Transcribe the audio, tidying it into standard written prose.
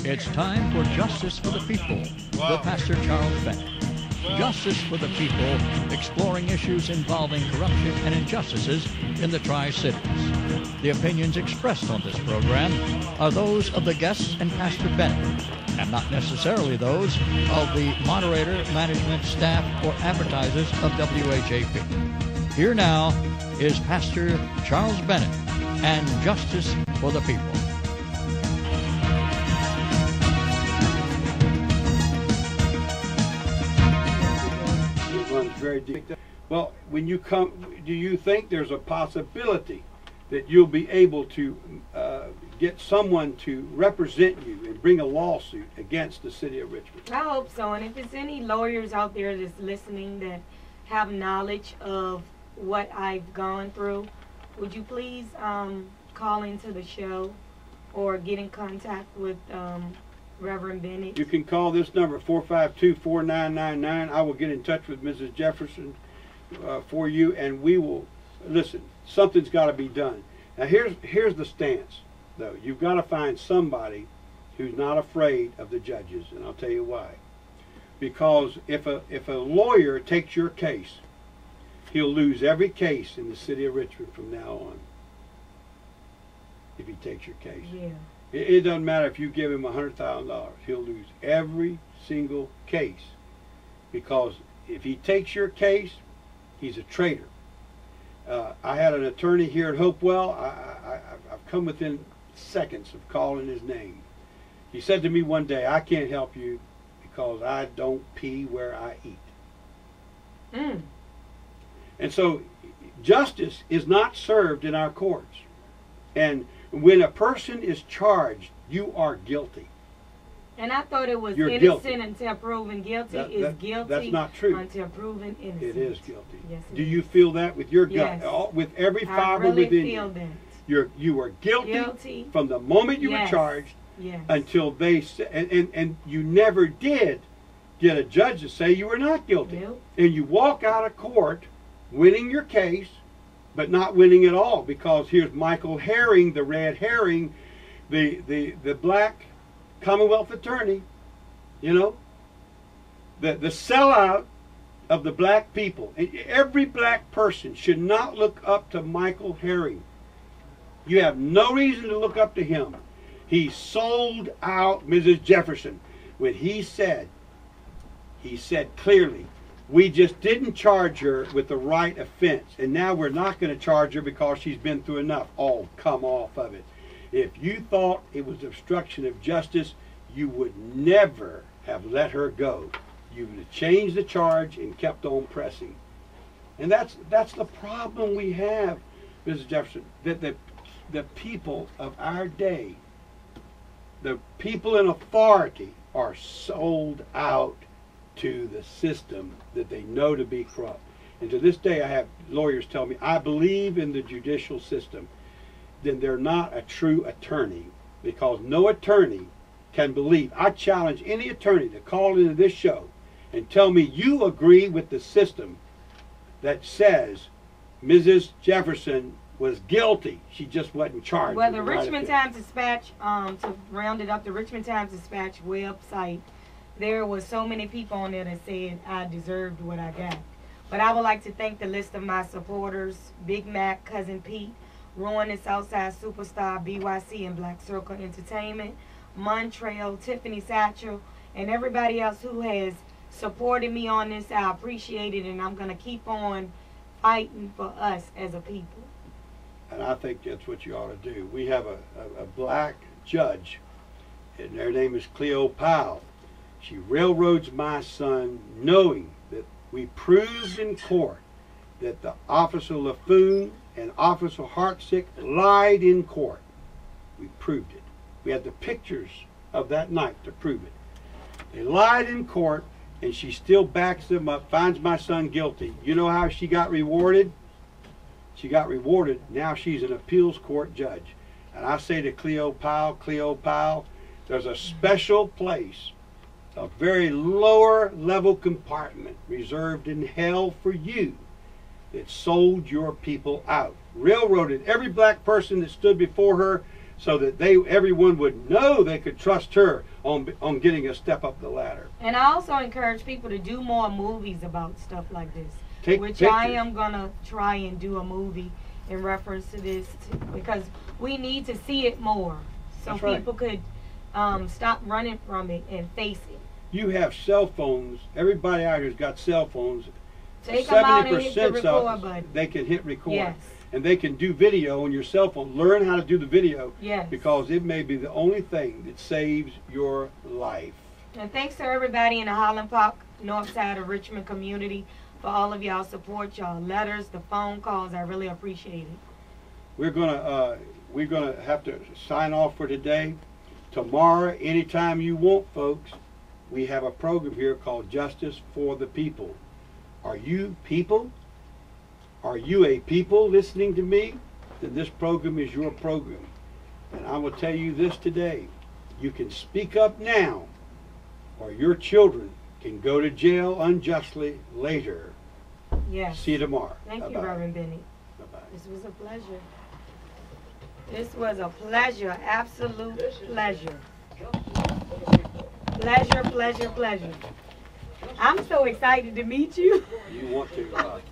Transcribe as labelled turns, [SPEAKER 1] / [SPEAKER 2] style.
[SPEAKER 1] It's time for Justice for the People with Pastor Charles Bennett. Justice for the People, exploring issues involving corruption and injustices in the Tri-Cities. The opinions expressed on this program are those of the guests and Pastor Bennett, and not necessarily those of the moderator, management, staff, or advertisers of WHAP. Here now is Pastor Charles Bennett and Justice for the People.
[SPEAKER 2] Very deep. Well, when you come, do you think there's a possibility that you'll be able to get someone to represent you and bring a lawsuit against the city of Richmond?
[SPEAKER 3] I hope so. And if there's any lawyers out there that's listening that have knowledge of what I've gone through, would you please call into the show or get in contact with Reverend Bennett?
[SPEAKER 2] You can call this number, 452-4999. I will get in touch with Mrs. Jefferson for you, and we will, listen, something's got to be done. Now here's the stance, though. You've got to find somebody who's not afraid of the judges, and I'll tell you why. Because if a lawyer takes your case, he'll lose every case in the city of Richmond from now on. If he takes your case.
[SPEAKER 3] Yeah.
[SPEAKER 2] It doesn't matter if you give him $100,000. He'll lose every single case. Because if he takes your case, he's a traitor. I had an attorney here at Hopewell. I've come within seconds of calling his name. He said to me one day, "I can't help you because I don't pee where I eat." And so justice is not served in our courts. And when a person is charged, you are guilty.
[SPEAKER 3] And I thought it was
[SPEAKER 2] You're
[SPEAKER 3] innocent
[SPEAKER 2] guilty.
[SPEAKER 3] Until proven guilty. Guilty.
[SPEAKER 2] That's not true.
[SPEAKER 3] Until proven innocent.
[SPEAKER 2] It is guilty.
[SPEAKER 3] Yes,
[SPEAKER 2] Do you feel that with your gut?
[SPEAKER 3] Yes.
[SPEAKER 2] With every fiber
[SPEAKER 3] I really
[SPEAKER 2] within
[SPEAKER 3] feel
[SPEAKER 2] you?
[SPEAKER 3] that.
[SPEAKER 2] You are guilty from the moment you were charged until they and you never did get a judge to say you were not guilty.
[SPEAKER 3] Nope.
[SPEAKER 2] And you walk out of court winning your case, but not winning at all, because here's Michael Herring, the red herring, the black Commonwealth attorney, you know, the sellout of the black people. And every black person should not look up to Michael Herring. You have no reason to look up to him. He sold out Mrs. Jefferson when he said clearly, we just didn't charge her with the right offense, and now we're not going to charge her because she's been through enough. Oh, come off of it. If you thought it was obstruction of justice, you would never have let her go. You would have changed the charge and kept on pressing. And that's the problem we have, Mrs. Jefferson, that the people of our day, the people in authority, are sold out to the system that they know to be corrupt. And to this day I have lawyers tell me, I believe in the judicial system. Then they're not a true attorney, because no attorney can believe. I challenge any attorney to call into this show and tell me you agree with the system that says Mrs. Jefferson was guilty. She just wasn't charged.
[SPEAKER 3] Well, the Richmond Times-Dispatch, to round it up, the Richmond Times-Dispatch website, there was so many people on there that said I deserved what I got. But I would like to thank the list of my supporters: Big Mac, Cousin Pete, Rowan and Southside Superstar, BYC and Black Circle Entertainment, Montrail, Tiffany Satchel, and everybody else who has supported me on this. I appreciate it, and I'm going to keep on fighting for us as a people.
[SPEAKER 2] And I think that's what you ought to do. We have a black judge, and her name is Cleo Powell. She railroads my son, knowing that we proved in court that the Officer LaFoon and Officer Hartsick lied in court. We proved it. We had the pictures of that night to prove it. They lied in court, and she still backs them up, finds my son guilty. You know how she got rewarded? She got rewarded. Now she's an appeals court judge. And I say to Cleo Powell, there's a special place, a very lower level compartment reserved in hell for you that sold your people out, railroaded every black person that stood before her, so that everyone would know they could trust her on getting a step up the ladder.
[SPEAKER 3] And I also encourage people to do more movies about stuff like this, which
[SPEAKER 2] pictures.
[SPEAKER 3] I am gonna try and do a movie in reference to this because we need to see it more, so
[SPEAKER 2] That's right.
[SPEAKER 3] people could stop running from it and face it.
[SPEAKER 2] You have cell phones. Everybody out here's got cell phones.
[SPEAKER 3] Take them out and hit the
[SPEAKER 2] 70%
[SPEAKER 3] record button.
[SPEAKER 2] they can hit record.
[SPEAKER 3] Yes.
[SPEAKER 2] And they can do video on your cell phone. Learn how to do the video.
[SPEAKER 3] Yes.
[SPEAKER 2] Because it may be the only thing that saves your life.
[SPEAKER 3] And thanks to everybody in the Highland Park, north side of Richmond community for all of y'all support, y'all letters, the phone calls. I really appreciate it.
[SPEAKER 2] We're gonna have to sign off for today. Tomorrow, anytime you want, folks, we have a program here called Justice for the People. Are you people? Are you a people listening to me? Then this program is your program. And I will tell you this today. You can speak up now, or your children can go to jail unjustly later.
[SPEAKER 3] Yes.
[SPEAKER 2] See you tomorrow.
[SPEAKER 3] Thank
[SPEAKER 2] Bye-bye.
[SPEAKER 3] you, Reverend Benny.
[SPEAKER 2] Bye-bye.
[SPEAKER 3] This was a pleasure. This was a pleasure, absolute pleasure. Pleasure, pleasure, pleasure. I'm so excited to meet you.
[SPEAKER 2] You want to. You want